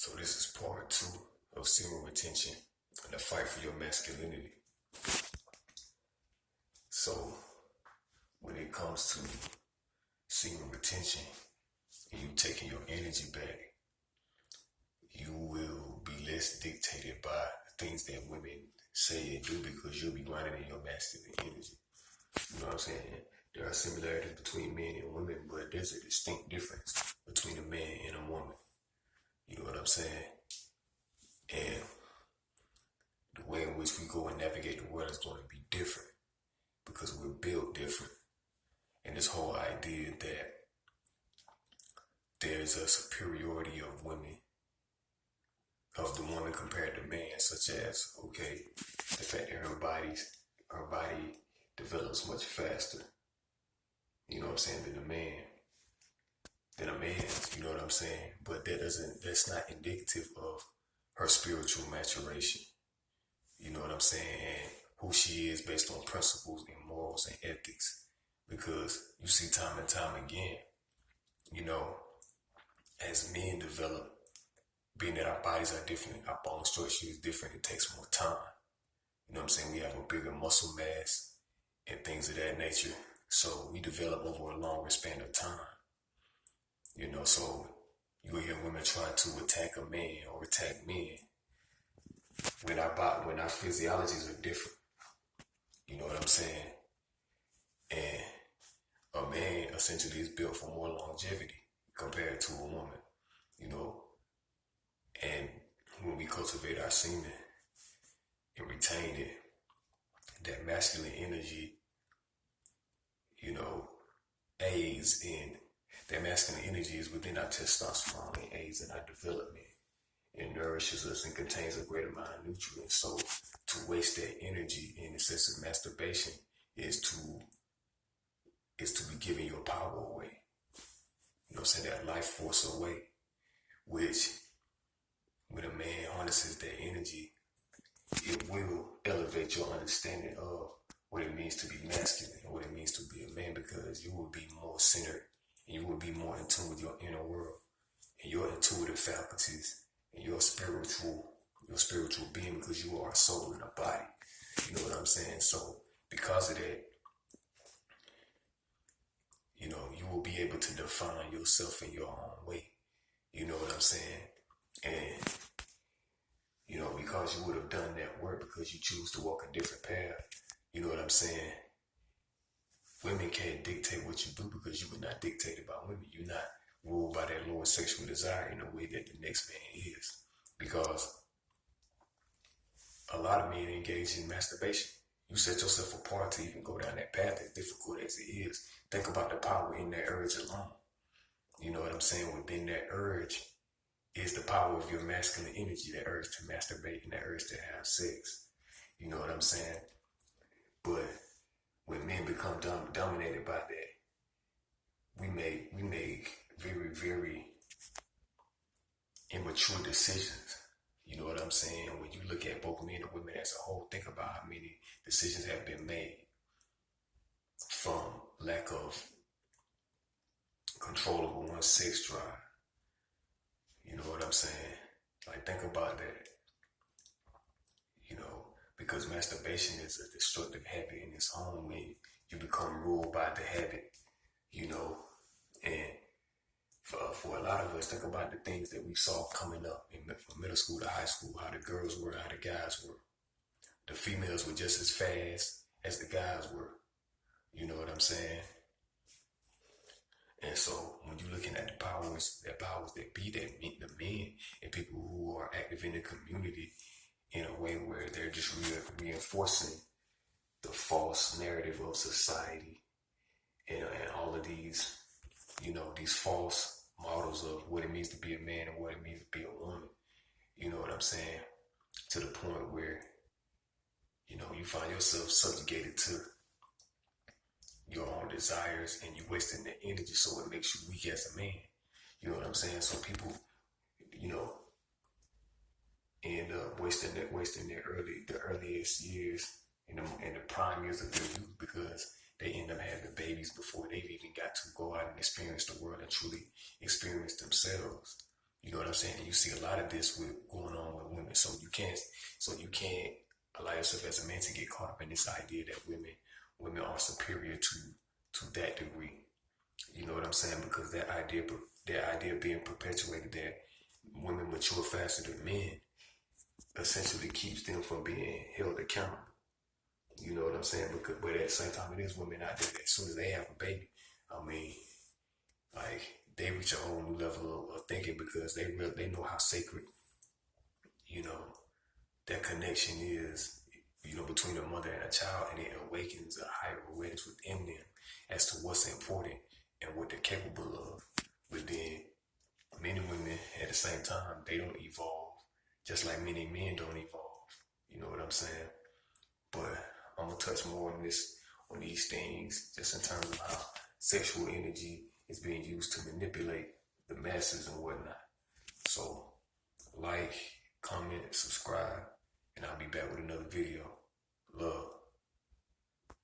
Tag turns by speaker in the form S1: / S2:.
S1: So this is part two of semen retention and the fight for your masculinity. So when it comes to semen retention and you taking your energy back, you will be less dictated by things that women say and do because you'll be running in your masculine energy. You know what I'm saying? There are similarities between men and women, but there's a distinct difference between a man and a woman. You know what I'm saying? And the way in which we go and navigate the world is going to be different because we're built different. And this whole idea that there's a superiority of women, of the woman compared to man, such as, okay, the fact that her body develops much faster, you know what I'm saying, than a man's, you know what I'm saying? But that's not indicative of her spiritual maturation. You know what I'm saying? And who she is based on principles and morals and ethics. Because you see time and time again, you know, as men develop, being that our bodies are different, our bone structure is different, it takes more time. You know what I'm saying? We have a bigger muscle mass and things of that nature. So we develop over a longer span of time. You know, so you will hear women trying to attack a man or attack men when our physiologies are different. You know what I'm saying? And a man essentially is built for more longevity compared to a woman, you know. And when we cultivate our semen and retain it, that masculine energy, you know, aids in that masculine energy is within our testosterone and aids in our development. It nourishes us and contains a great amount of nutrients. So to waste that energy in excessive masturbation is to be giving your power away. You know what I'm saying? That life force away, which when a man harnesses that energy, it will elevate your understanding of what it means to be masculine and what it means to be a man, because you will be more centered and you will be more in tune with your inner world and your intuitive faculties and your spiritual being, because you are a soul in a body. You know what I'm saying? So because of that, you know, you will be able to define yourself in your own way. You know what I'm saying? And, you know, because you would have done that work, because you choose to walk a different path, you know what I'm saying? Women can't dictate what you do because you were not dictated by women. You're not ruled by that lower sexual desire in a way that the next man is. Because a lot of men engage in masturbation. You set yourself apart to even go down that path, as difficult as it is. Think about the power in that urge alone. You know what I'm saying? Within that urge is the power of your masculine energy, that urge to masturbate and that urge to have sex. You know what I'm saying? But when men become dominated by that, we make very, very immature decisions. You know what I'm saying? When you look at both men and women as a whole, think about how many decisions have been made from lack of control over one's sex drive. You know what I'm saying? Like, think about that. You know, because masturbation is a destructive habit in its own way. You become ruled by the habit, you know, and for a lot of us, think about the things that we saw coming up from middle school to high school, how the girls were, how the guys were. The females were just as fast as the guys were. You know what I'm saying? And so when you're looking at the powers that be, that meet the men and people who are active in the community in a way where they're just reinforcing the false narrative of society and all of these, you know, these false models of what it means to be a man and what it means to be a woman. You know what I'm saying? To the point where, you know, you find yourself subjugated to your own desires and you're wasting the energy, so it makes you weak as a man. You know what I'm saying? So people, you know, end up wasting the earliest years in the prime years of their youth, because they end up having babies before they've even got to go out and experience the world and truly experience themselves. You know what I'm saying? And you see a lot of this with going on with women. So you can't allow yourself as a man to get caught up in this idea that women are superior to that degree. You know what I'm saying? Because that idea being perpetuated that women mature faster than men essentially keeps them from being held accountable. You know what I'm saying? But at the same time, it is women out there that as soon as they have a baby, I mean, like they reach a whole new level of thinking because they know how sacred, you know, that connection is, between a mother and a child, and it awakens a higher awareness within them as to what's important and what they're capable of. But then many women at the same time, they don't evolve just like many men don't evolve. You know what I'm saying? But I'm gonna touch more on these things, just in terms of how sexual energy is being used to manipulate the masses and whatnot. So, like, comment, subscribe, and I'll be back with another video.